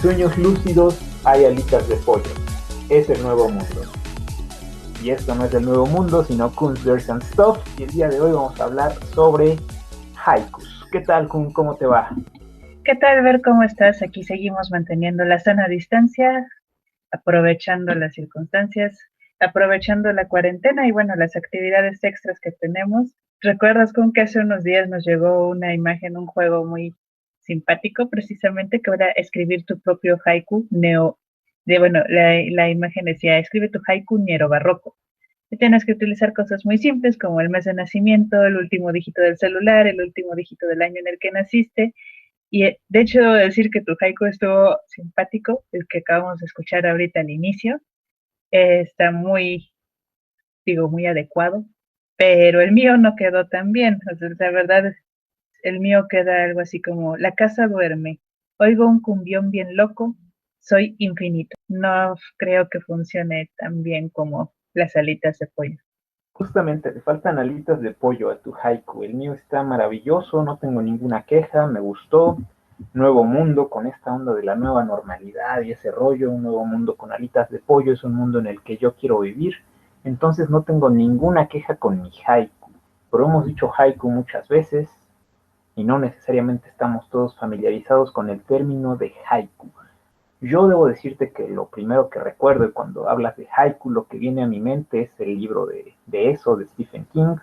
sueños lúcidos hay alitas de pollo. Es el nuevo mundo. Y esto no es el nuevo mundo, sino Kunstwerks and Stuff. Y el día de hoy vamos a hablar sobre haikus. ¿Qué tal, Kun? ¿Cómo te va? ¿Qué tal, Ver? ¿Cómo estás? Aquí seguimos manteniendo la sana distancia, aprovechando las circunstancias, aprovechando la cuarentena y bueno, las actividades extras que tenemos. ¿Recuerdas con que hace unos días nos llegó una imagen, un juego muy simpático, precisamente, que era escribir tu propio haiku la imagen decía, escribe tu haiku neobarroco. Y tienes que utilizar cosas muy simples como el mes de nacimiento, el último dígito del celular, el último dígito del año en el que naciste, y de hecho, debo decir que tu haiku estuvo simpático, el que acabamos de escuchar ahorita al inicio. Está muy adecuado, pero el mío no quedó tan bien. O sea, la verdad, el mío queda algo así como, la casa duerme, oigo un cumbión bien loco, soy infinito. No creo que funcione tan bien como las alitas de pollo. Justamente, le faltan alitas de pollo a tu haiku. El mío está maravilloso, no tengo ninguna queja, me gustó. Nuevo mundo con esta onda de la nueva normalidad y ese rollo, un nuevo mundo con alitas de pollo, es un mundo en el que yo quiero vivir. Entonces no tengo ninguna queja con mi haiku. Pero hemos dicho haiku muchas veces y no necesariamente estamos todos familiarizados con el término de haiku. Yo debo decirte que lo primero que recuerdo cuando hablas de haiku, lo que viene a mi mente es el libro de eso, de Stephen King.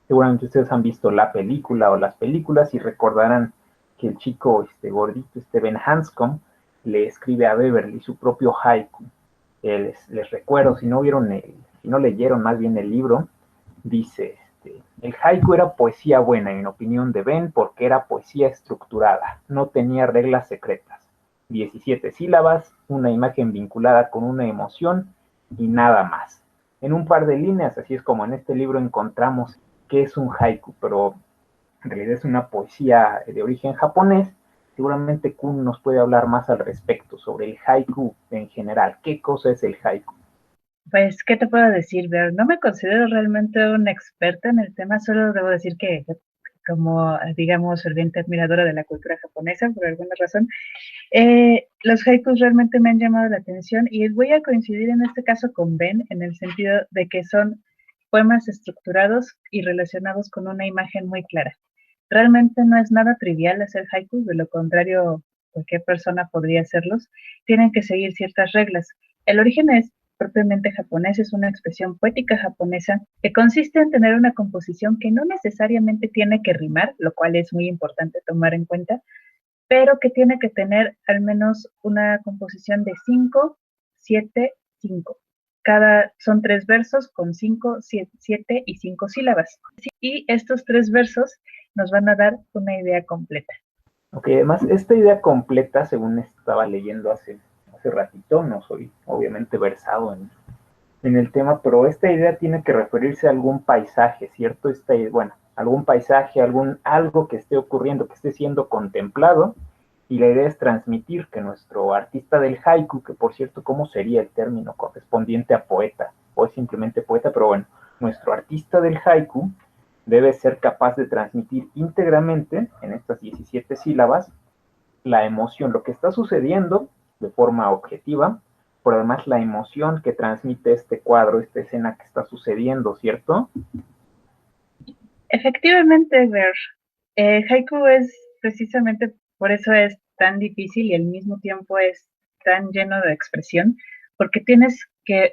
Seguramente ustedes han visto la película o las películas y recordarán que el chico gordito, Ben Hanscom, le escribe a Beverly su propio haiku. Les recuerdo, si no leyeron más bien el libro, dice, el haiku era poesía buena, en opinión de Ben, porque era poesía estructurada, no tenía reglas secretas. 17 sílabas, una imagen vinculada con una emoción y nada más. En un par de líneas, así es como en este libro encontramos qué es un haiku, pero en realidad es una poesía de origen japonés. Seguramente Kun nos puede hablar más al respecto sobre el haiku en general. ¿Qué cosa es el haiku? Pues, ¿qué te puedo decir, Ver? No me considero realmente una experta en el tema, solo debo decir que como, digamos, ferviente admiradora de la cultura japonesa, por alguna razón, los haikus realmente me han llamado la atención y voy a coincidir en este caso con Ben en el sentido de que son poemas estructurados y relacionados con una imagen muy clara. Realmente no es nada trivial hacer haikus, de lo contrario, cualquier persona podría hacerlos. Tienen que seguir ciertas reglas. El origen es propiamente japonés, es una expresión poética japonesa que consiste en tener una composición que no necesariamente tiene que rimar, lo cual es muy importante tomar en cuenta, pero que tiene que tener al menos una composición de 5, 7, 5. Son 3 versos con 5, 7 y 5 sílabas. Y estos 3 versos nos van a dar una idea completa. Ok, además, esta idea completa, según estaba leyendo hace ratito, no soy obviamente versado en el tema, pero esta idea tiene que referirse a algún paisaje, ¿cierto? Bueno, algún paisaje, algo que esté ocurriendo, que esté siendo contemplado, y la idea es transmitir que nuestro artista del haiku, que por cierto, ¿cómo sería el término correspondiente a poeta? O es simplemente poeta, pero bueno, nuestro artista del haiku debe ser capaz de transmitir íntegramente, en estas 17 sílabas, la emoción, lo que está sucediendo de forma objetiva, pero además la emoción que transmite este cuadro, esta escena que está sucediendo, ¿cierto? Efectivamente, Ver, haiku es precisamente por eso es tan difícil y al mismo tiempo es tan lleno de expresión, porque tienes que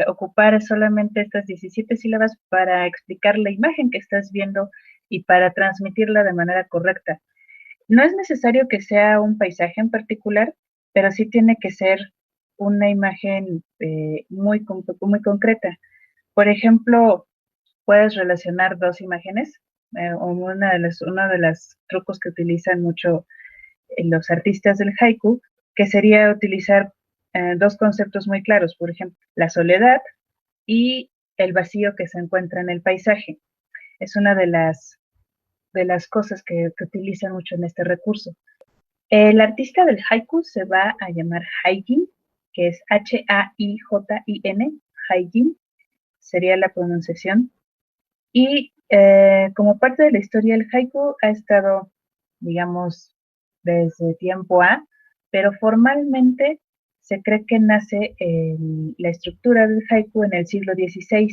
ocupar solamente estas 17 sílabas para explicar la imagen que estás viendo y para transmitirla de manera correcta. No es necesario que sea un paisaje en particular, pero sí tiene que ser una imagen muy concreta. Por ejemplo, puedes relacionar dos imágenes, o uno de los trucos que utilizan mucho los artistas del haiku, que sería utilizar dos conceptos muy claros, por ejemplo, la soledad y el vacío que se encuentra en el paisaje. Es una de las cosas que utilizan mucho en este recurso. El artista del haiku se va a llamar Haijin, que es Haijin, Haijin sería la pronunciación. Y como parte de la historia, el haiku ha estado, digamos, desde tiempo A, pero formalmente se cree que nace la estructura del haiku en el siglo XVI,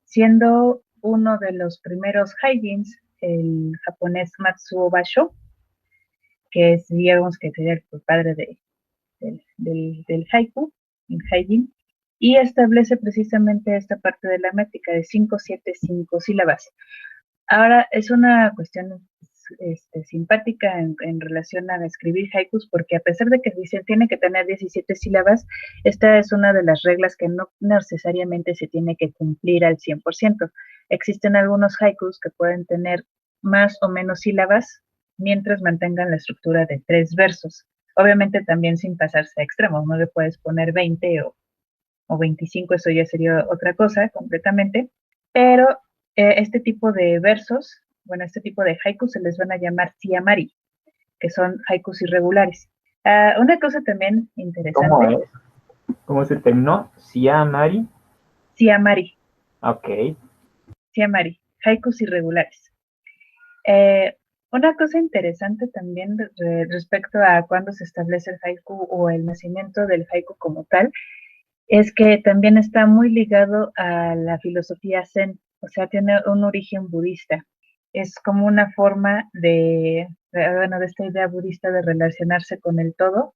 siendo uno de los primeros haijins el japonés Matsuo Basho, que es, digamos, que sería el padre del haiku, el haijin, y establece precisamente esta parte de la métrica de 5, 7, 5 sílabas. Ahora, es una cuestión simpática en relación a escribir haikus, porque a pesar de que dicen tiene que tener 17 sílabas, esta es una de las reglas que no necesariamente se tiene que cumplir al 100%. Existen algunos haikus que pueden tener más o menos sílabas mientras mantengan la estructura de 3 versos. Obviamente también sin pasarse a extremos, no le puedes poner 20 o 25, eso ya sería otra cosa completamente, pero este tipo de versos, bueno, este tipo de haikus se les van a llamar siamari, que son haikus irregulares. Una cosa también ¿Cómo interesante, es? ¿Cómo se terminó? Siamari. siamari, Ok. siamari, haikus irregulares. Eh, una cosa interesante también respecto a cuándo se establece el haiku o el nacimiento del haiku como tal, es que también está muy ligado a la filosofía zen, o sea, tiene un origen budista. Es como una forma bueno, de esta idea budista de relacionarse con el todo,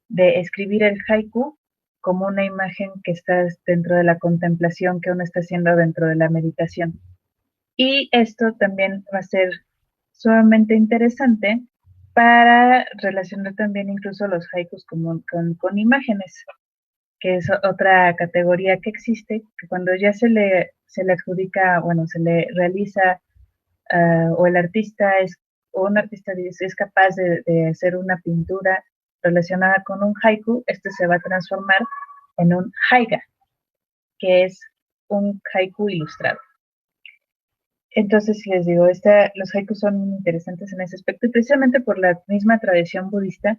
de escribir el haiku como una imagen que está dentro de la contemplación que uno está haciendo dentro de la meditación. Y esto también va a ser sumamente interesante para relacionar también incluso los haikus con imágenes, que es otra categoría que existe, que cuando ya se le adjudica, bueno, se le realiza, o el artista es, o un artista es capaz de hacer una pintura relacionada con un haiku, este se va a transformar en un haiga, que es un haiku ilustrado. Entonces, si les digo, los haikus son interesantes en ese aspecto, y precisamente por la misma tradición budista,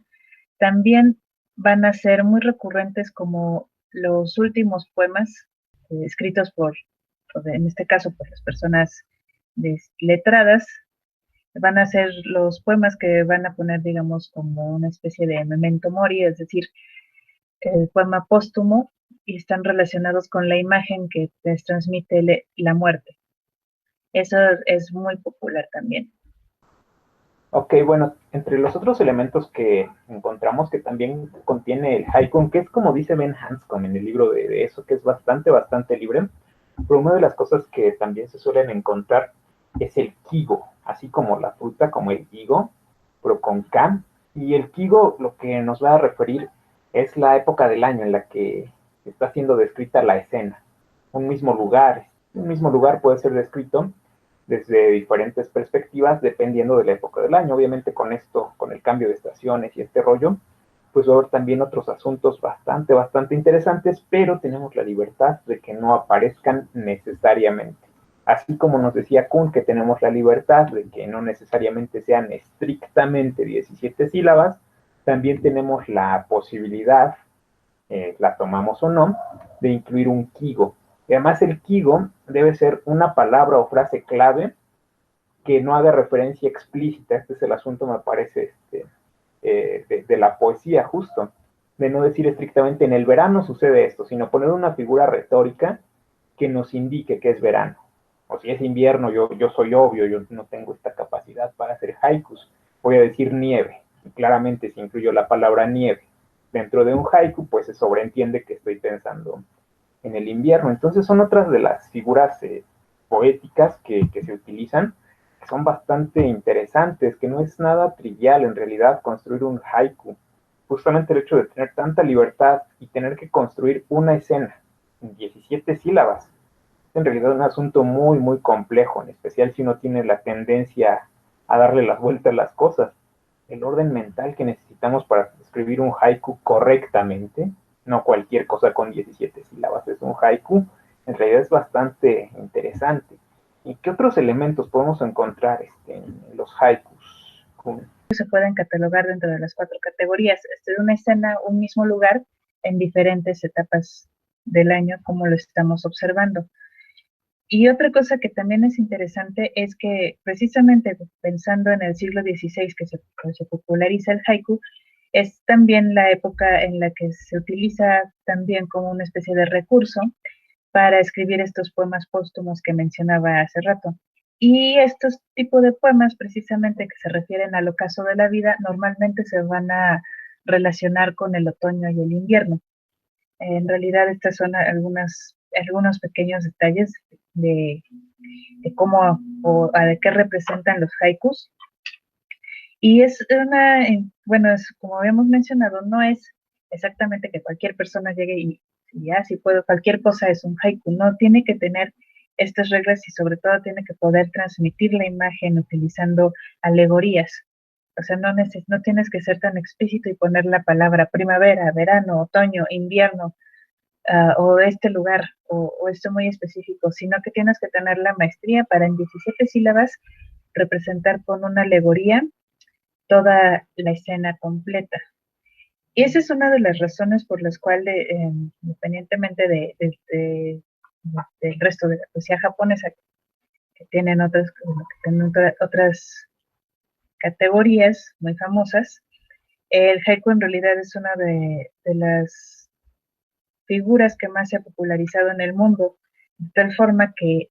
también van a ser muy recurrentes como los últimos poemas escritos en este caso, por las personas letradas, van a ser los poemas que van a poner, digamos, como una especie de memento mori, es decir, el poema póstumo, y están relacionados con la imagen que les transmite la muerte. Eso es muy popular también. Ok, bueno, entre los otros elementos que encontramos que también contiene el haiku, que es como dice Ben Hanscom en el libro de eso, que es bastante, bastante libre, pero una de las cosas que también se suelen encontrar es el kigo, así como la fruta, como el higo, pero con K. Y el kigo lo que nos va a referir es la época del año en la que está siendo descrita la escena. Un mismo lugar puede ser descrito desde diferentes perspectivas dependiendo de la época del año. Obviamente con esto, con el cambio de estaciones y este rollo, pues va a haber también otros asuntos bastante, bastante interesantes, pero tenemos la libertad de que no aparezcan necesariamente. Así como nos decía Kuhn que tenemos la libertad de que no necesariamente sean estrictamente 17 sílabas, también tenemos la posibilidad, la tomamos o no, de incluir un kigo. Y además el kigo debe ser una palabra o frase clave que no haga referencia explícita. Este es el asunto, me parece, de la poesía justo, de no decir estrictamente en el verano sucede esto, sino poner una figura retórica que nos indique que es verano. O si es invierno, yo soy obvio, yo no tengo esta capacidad para hacer haikus. Voy a decir nieve. Y claramente si incluyo la palabra nieve dentro de un haiku, pues se sobreentiende que estoy pensando en el invierno. Entonces son otras de las figuras poéticas que se utilizan, que son bastante interesantes, que no es nada trivial en realidad construir un haiku. Justamente el hecho de tener tanta libertad y tener que construir una escena en 17 sílabas, es en realidad un asunto muy, muy complejo, en especial si uno tiene la tendencia a darle las vueltas a las cosas. El orden mental que necesitamos para escribir un haiku correctamente, no cualquier cosa con 17 sílabas es un haiku, en realidad es bastante interesante. ¿Y qué otros elementos podemos encontrar en los haikus? Se pueden catalogar dentro de las 4 categorías, de una escena, un mismo lugar, en diferentes etapas del año, como lo estamos observando. Y otra cosa que también es interesante es que precisamente pensando en el siglo XVI que se populariza el haiku, Es también la época en la que se utiliza también como una especie de recurso para escribir estos poemas póstumos que mencionaba hace rato. Y estos tipos de poemas, precisamente que se refieren al ocaso de la vida, normalmente se van a relacionar con el otoño y el invierno. En realidad, estas son algunos pequeños detalles de, de cómo o de qué representan los haikus. Y es bueno, como habíamos mencionado, no es exactamente que cualquier persona llegue y ya, si puedo, cualquier cosa es un haiku, no tiene que tener estas reglas y sobre todo tiene que poder transmitir la imagen utilizando alegorías. O sea, no tienes que ser tan explícito y poner la palabra primavera, verano, otoño, invierno, o este lugar, o esto muy específico, sino que tienes que tener la maestría para en 17 sílabas representar con una alegoría toda la escena completa. Y esa es una de las razones por las cuales, independientemente del resto de la poesía japonesa, que tienen otras categorías muy famosas, el haiku en realidad es una de las figuras que más se ha popularizado en el mundo, de tal forma que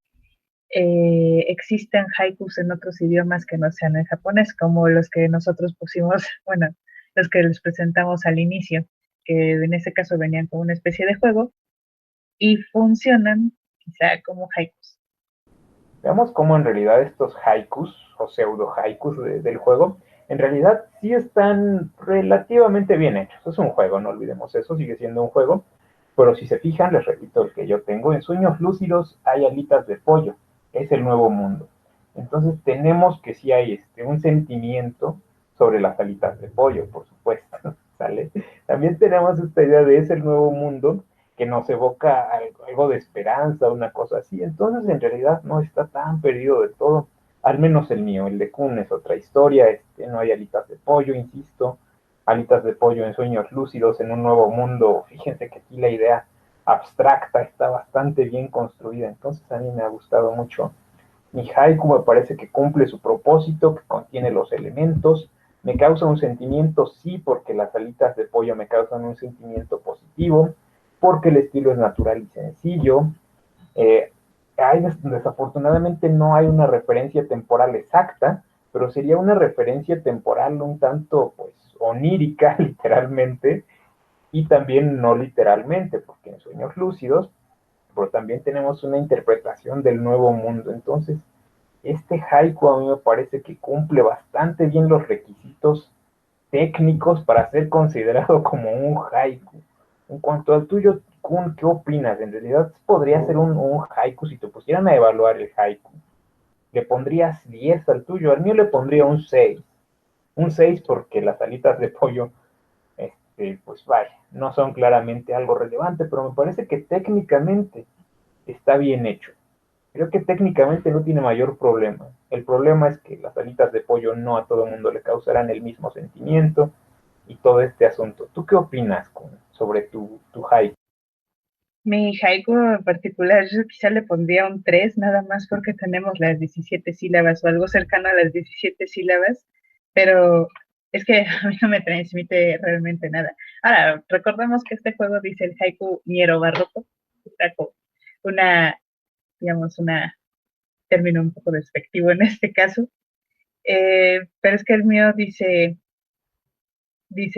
existen haikus en otros idiomas que no sean el japonés, como los que nosotros pusimos, bueno, los que les presentamos al inicio, que en ese caso venían como una especie de juego y funcionan quizá como haikus. Veamos cómo en realidad estos haikus o pseudo haikus del juego, en realidad sí están relativamente bien hechos. Es un juego, no olvidemos eso, sigue siendo un juego. Pero si se fijan, les repito el que yo tengo, en Sueños Lúcidos hay alitas de pollo, es el nuevo mundo. Entonces tenemos que sí hay un sentimiento sobre las alitas de pollo, por supuesto, ¿sale? También tenemos esta idea de es el nuevo mundo, que nos evoca algo de esperanza, una cosa así. Entonces, en realidad, no está tan perdido de todo. Al menos el mío, el de Kun es otra historia. No hay alitas de pollo, insisto. Alitas de pollo en sueños lúcidos, en un nuevo mundo. Fíjense que aquí la idea abstracta está bastante bien construida. Entonces, a mí me ha gustado mucho. Mi haiku me parece que cumple su propósito, que contiene los elementos. Me causa un sentimiento, sí, porque las alitas de pollo me causan un sentimiento positivo, porque el estilo es natural y sencillo. Eh, Desafortunadamente no hay una referencia temporal exacta, pero sería una referencia temporal un tanto, pues, onírica, literalmente, y también no literalmente, porque en sueños lúcidos, pero también tenemos una interpretación del nuevo mundo. Entonces, este haiku a mí me parece que cumple bastante bien los requisitos técnicos para ser considerado como un haiku. En cuanto al tuyo, Kun, ¿qué opinas? En realidad podría ser un haiku si te pusieran a evaluar el haiku. Le pondrías 10 al tuyo, al mío le pondría un 6. Un 6 porque las alitas de pollo, pues vaya, no son claramente algo relevante, pero me parece que técnicamente está bien hecho. Creo que técnicamente no tiene mayor problema. El problema es que las alitas de pollo no a todo el mundo le causarán el mismo sentimiento y todo este asunto. ¿Tú qué opinas sobre tu hype? Mi haiku en particular, yo quizá le pondría un 3 nada más porque tenemos las 17 sílabas o algo cercano a las 17 sílabas, pero es que a mí no me transmite realmente nada. Ahora, recordemos que este juego dice el haiku Niero Barroco, una, digamos, una término un poco despectivo en este caso, pero es que el mío dice,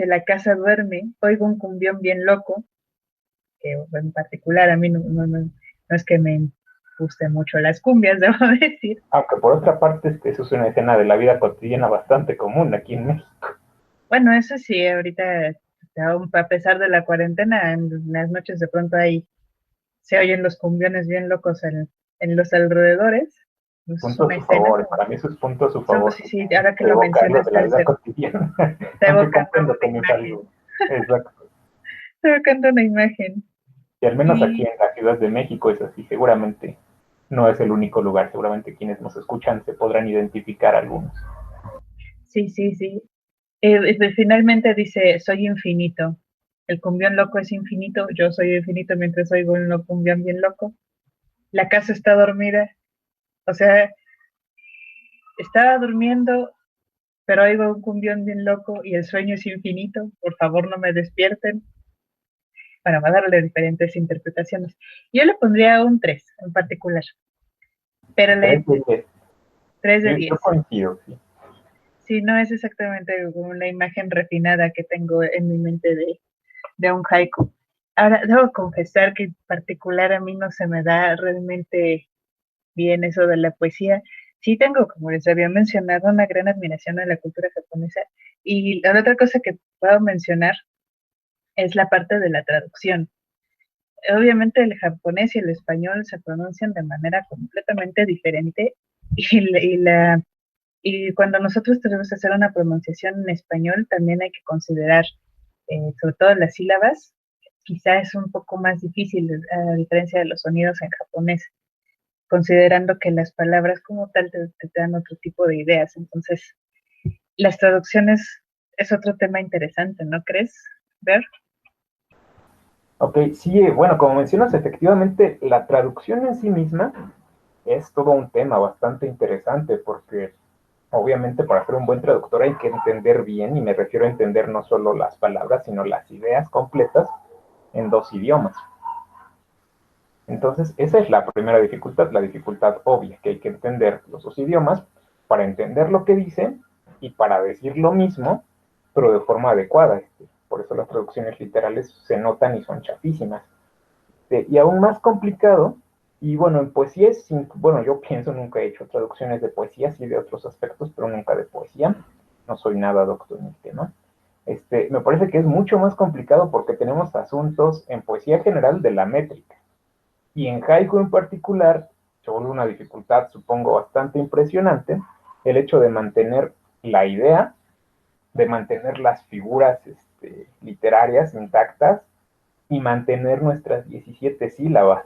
la casa duerme, oigo un cumbión bien loco, que en particular a mí no es que me gusten mucho las cumbias, debo decir. Aunque por otra parte, eso es una escena de la vida cotidiana bastante común aquí en México. Bueno, eso sí, ahorita, aún a pesar de la cuarentena, en las noches de pronto ahí se oyen los cumbiones bien locos en los alrededores. Es Punto a una su escena. favor, para mí eso es punto a su favor. Sí, sí, ahora que lo Evoca algo mencionas, de la vida cotidiana, está aunque evocando comprendo una que no es imagen. algo exacto. Está evocando una imagen. Y al menos aquí Y en la Ciudad de México es así, seguramente no es el único lugar, seguramente quienes nos escuchan se podrán identificar algunos. sí, sí, sí. Finalmente dice, soy infinito. El cumbión loco es infinito, yo soy infinito mientras oigo un cumbión bien loco. La casa está dormida, o sea, estaba durmiendo, pero oigo un cumbión bien loco y el sueño es infinito, por favor no me despierten. Bueno, va a darle diferentes interpretaciones. Yo le pondría un 3 en particular, pero le 3 de 10. 3 de Yo 10. coincido, sí. Sí, no es exactamente una imagen refinada que tengo en mi mente de un haiku. Ahora, debo confesar que en particular a mí no se me da realmente bien eso de la poesía. Sí tengo, como les había mencionado, una gran admiración a la cultura japonesa. Y la otra cosa que puedo mencionar es la parte de la traducción. Obviamente el japonés y el español se pronuncian de manera completamente diferente y cuando nosotros tenemos que hacer una pronunciación en español también hay que considerar sobre todo las sílabas. Quizá es un poco más difícil a diferencia de los sonidos en japonés, considerando que las palabras como tal te dan otro tipo de ideas. Entonces, las traducciones es otro tema interesante, ¿no crees? Ver. Ok, sí, bueno, como mencionas, efectivamente, la traducción en sí misma es todo un tema bastante interesante porque obviamente para ser un buen traductor hay que entender bien, y me refiero a entender no solo las palabras, sino las ideas completas en dos idiomas. Entonces, esa es la primera dificultad, la dificultad obvia, que hay que entender los dos idiomas para entender lo que dicen y para decir lo mismo, pero de forma adecuada. Por eso las traducciones literales se notan y son chafísimas. Y aún más complicado, y bueno, en poesía es, bueno, yo pienso, nunca he hecho traducciones de poesía, sí de otros aspectos, pero nunca de poesía. No soy nada doctor en el tema. Me parece que es mucho más complicado porque tenemos asuntos en poesía general de la métrica. Y en haiku en particular, sobre una dificultad supongo bastante impresionante, el hecho de mantener la idea, de mantener las figuras literarias intactas y mantener nuestras 17 sílabas.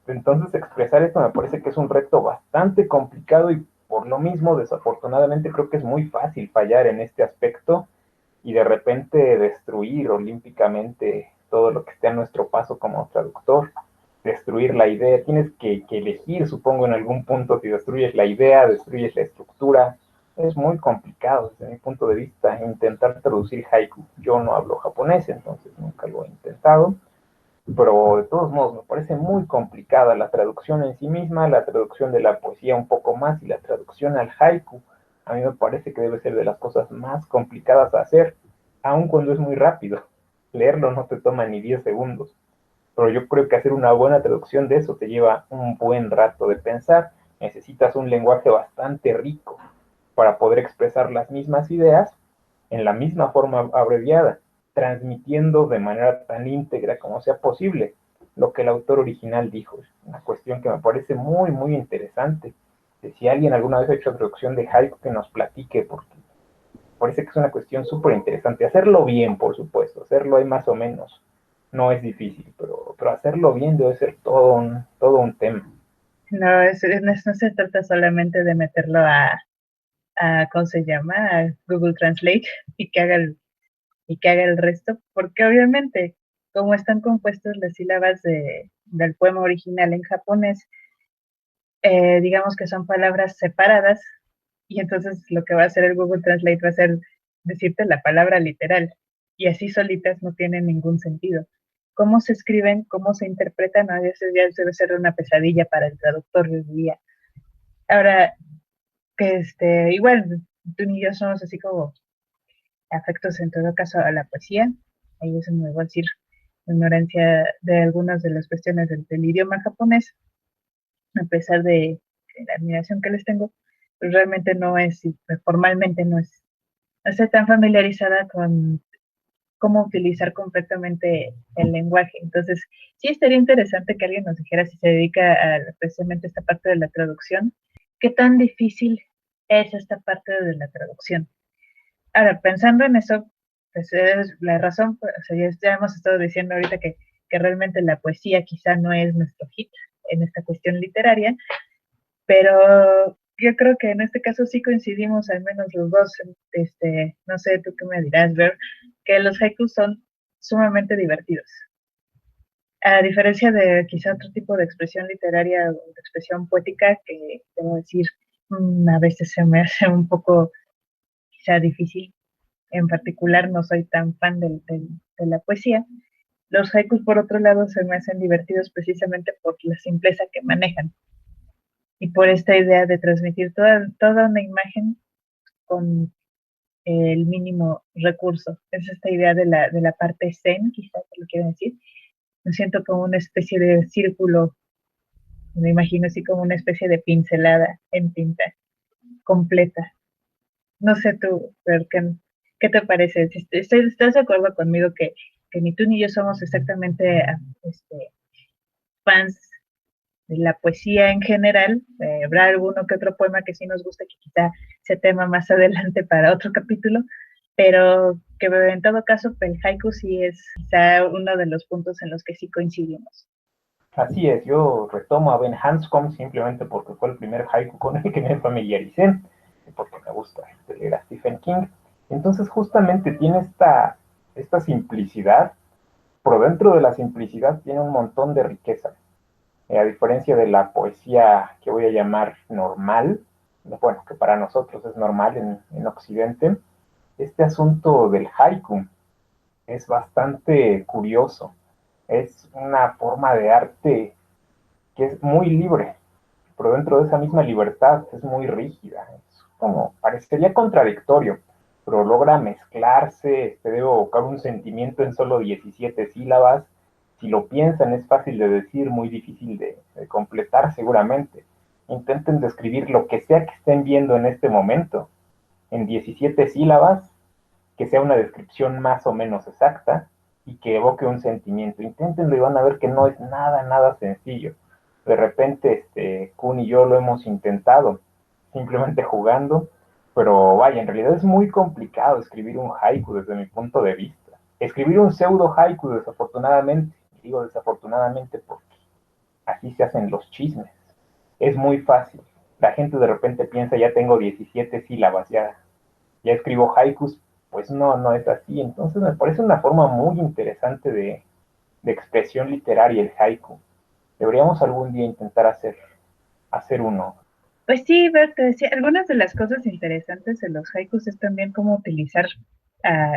Entonces expresar esto me parece que es un reto bastante complicado, y por lo mismo desafortunadamente creo que es muy fácil fallar en este aspecto y de repente destruir olímpicamente todo lo que esté a nuestro paso como traductor, destruir la idea. Tienes que elegir, supongo, en algún punto si destruyes la idea, destruyes la estructura. Es muy complicado desde mi punto de vista intentar traducir haiku. Yo no hablo japonés, entonces nunca lo he intentado, pero de todos modos me parece muy complicada la traducción en sí misma, la traducción de la poesía un poco más, y la traducción al haiku. A mí me parece que debe ser de las cosas más complicadas a hacer, aun cuando es muy rápido. Leerlo no te toma ni 10 segundos, pero yo creo que hacer una buena traducción de eso te lleva un buen rato de pensar. Necesitas un lenguaje bastante rico para poder expresar las mismas ideas en la misma forma abreviada, transmitiendo de manera tan íntegra como sea posible lo que el autor original dijo. Es una cuestión que me parece muy, muy interesante. Si alguien alguna vez ha hecho traducción de haiku, que nos platique, porque parece que es una cuestión súper interesante. Hacerlo bien, por supuesto, hacerlo ahí más o menos no es difícil, pero hacerlo bien debe ser todo un tema. No, no se trata solamente de meterlo a ¿cómo se llama? A Google Translate y y que haga el resto, porque obviamente, como están compuestas las sílabas del poema original en japonés, digamos que son palabras separadas, y entonces lo que va a hacer el Google Translate va a ser decirte la palabra literal, y así solitas no tienen ningún sentido. Cómo se escriben, cómo se interpretan, a veces ya debe ser una pesadilla para el traductor del día. Ahora, que igual, tú y yo somos así como afectos en todo caso a la poesía, ahí es me voy a decir ignorancia de algunas de las cuestiones del idioma japonés, a pesar de la admiración que les tengo, pues realmente no es, formalmente no estoy tan familiarizada con cómo utilizar completamente el lenguaje. Entonces, sí estaría interesante que alguien nos dijera si se dedica a precisamente esta parte de la traducción, qué tan difícil es esta parte de la traducción. Ahora, pensando en eso, pues es la razón, o sea, ya hemos estado diciendo ahorita que realmente la poesía quizá no es nuestro hit en esta cuestión literaria, pero yo creo que en este caso sí coincidimos al menos los dos. No sé, tú qué me dirás, Ver, que los haikus son sumamente divertidos. A diferencia de quizá otro tipo de expresión literaria o de expresión poética que, debo decir, a veces se me hace un poco quizá difícil. En particular, no soy tan fan de la poesía. Los haikus, por otro lado, se me hacen divertidos precisamente por la simpleza que manejan y por esta idea de transmitir toda una imagen con el mínimo recurso. Es esta idea de la parte zen, quizás te lo quiero decir. Me siento como una especie de círculo, me imagino así como una especie de pincelada en tinta completa. No sé tú, pero ¿qué te parece? ¿Estás de acuerdo conmigo que ni tú ni yo somos exactamente fans de la poesía en general? Habrá alguno que otro poema que sí nos gusta, que quizá sea tema más adelante para otro capítulo, pero que en todo caso el haiku sí es quizá uno de los puntos en los que sí coincidimos. Así es, yo retomo a Ben Hanscom simplemente porque fue el primer haiku con el que me familiaricé, porque me gusta leer a Stephen King. Entonces justamente tiene esta simplicidad, pero dentro de la simplicidad tiene un montón de riqueza. A diferencia de la poesía que voy a llamar normal, bueno, que para nosotros es normal en Occidente, este asunto del haiku es bastante curioso. Es una forma de arte que es muy libre, pero dentro de esa misma libertad es muy rígida. Es como, parecería contradictorio, pero logra mezclarse, debe evocar un sentimiento en solo 17 sílabas. Si lo piensan, es fácil de decir, muy difícil de completar seguramente. Intenten describir lo que sea que estén viendo en este momento en 17 sílabas, que sea una descripción más o menos exacta y que evoque un sentimiento. Inténtenlo y van a ver que no es nada sencillo. De repente, Kun y yo lo hemos intentado, simplemente jugando, pero vaya, en realidad es muy complicado escribir un haiku desde mi punto de vista. Escribir un pseudo haiku, desafortunadamente, digo desafortunadamente porque así se hacen los chismes, es muy fácil. La gente de repente piensa, ya tengo 17 sílabas, ya escribo haikus, pues no es así. Entonces me parece una forma muy interesante de expresión literaria el haiku. Deberíamos algún día intentar hacer uno. Pues sí, Bert, te decía, algunas de las cosas interesantes de los haikus es también cómo utilizar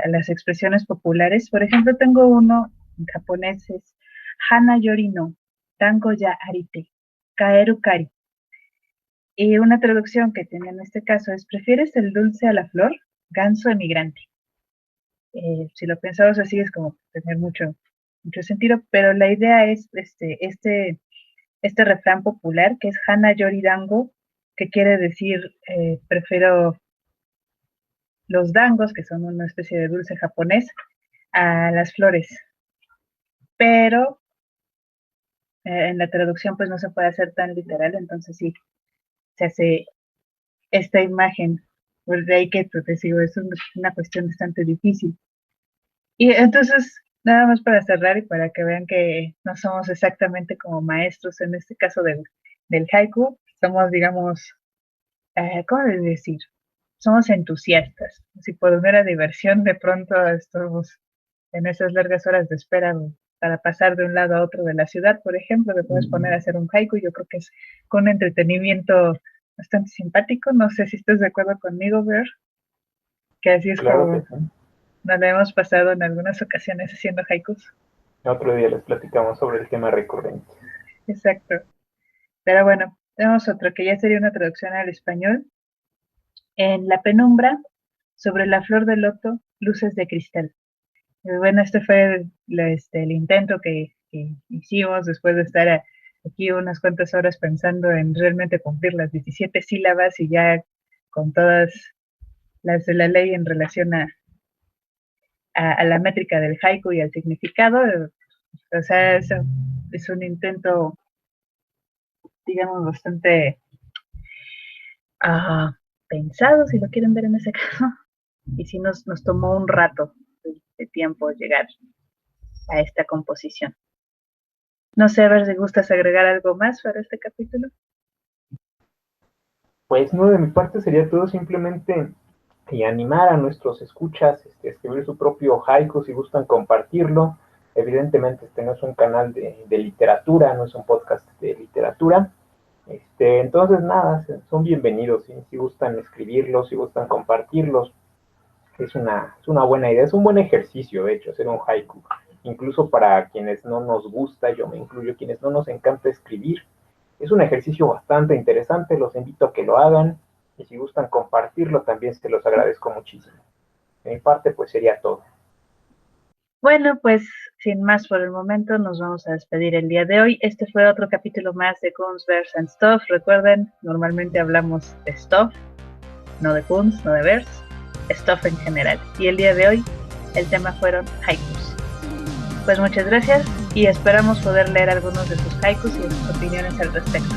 las expresiones populares. Por ejemplo, tengo uno en japonés, es Hana Yori no, Tango ya Arite, Kaeru Kari. Y una traducción que tiene en este caso es: ¿prefieres el dulce a la flor? Ganso emigrante. Si lo pensamos así es como tener mucho sentido, pero la idea es este refrán popular que es Hana Yori Dango, que quiere decir prefiero los dangos, que son una especie de dulce japonés, a las flores. Pero en la traducción pues no se puede hacer tan literal, entonces sí, se hace esta imagen. Pues de ahí que te digo, es una cuestión bastante difícil. Y entonces, nada más para cerrar y para que vean que no somos exactamente como maestros en este caso del haiku, somos, digamos, ¿cómo decir? Somos entusiastas. Si por mera diversión de pronto estamos en esas largas horas de espera para pasar de un lado a otro de la ciudad, por ejemplo, te puedes poner a hacer un haiku. Yo creo que es con un entretenimiento bastante simpático. No sé si estás de acuerdo conmigo, Ver, que así es Claro que como sí. nos la hemos pasado en algunas ocasiones haciendo haikus. Otro día les platicamos sobre el tema recurrente. Exacto. Pero bueno, tenemos otro que ya sería una traducción al español. En la penumbra, sobre la flor de loto, luces de cristal. Bueno, este fue el intento que hicimos después de estar aquí unas cuantas horas pensando en realmente cumplir las 17 sílabas y ya con todas las de la ley en relación a la métrica del haiku y al significado. O sea, es un intento, digamos, bastante pensado, si lo quieren ver en ese caso, y sí nos tomó un rato de tiempo llegar a esta composición. No sé, a ver si gustas agregar algo más para este capítulo. Pues no, de mi parte sería todo simplemente y animar a nuestros escuchas a escribir su propio haiku si gustan compartirlo. Evidentemente este no es un canal de literatura, no es un podcast de literatura. Entonces nada, son bienvenidos, ¿sí? Si gustan escribirlos, si gustan compartirlos, Es una buena idea, es un buen ejercicio, de hecho, hacer un haiku. Incluso para quienes no nos gusta, yo me incluyo, quienes no nos encanta escribir, es un ejercicio bastante interesante, los invito a que lo hagan y si gustan compartirlo también se los agradezco muchísimo. De mi parte, pues sería todo. Bueno, pues sin más por el momento, nos vamos a despedir el día de hoy. Este fue otro capítulo más de Kunst, Vers and Stuff. Recuerden, normalmente hablamos de stuff, no de Kunst, no de Vers, stuff en general. Y el día de hoy, el tema fueron haikus. Pues muchas gracias y esperamos poder leer algunos de sus haikus y sus opiniones al respecto.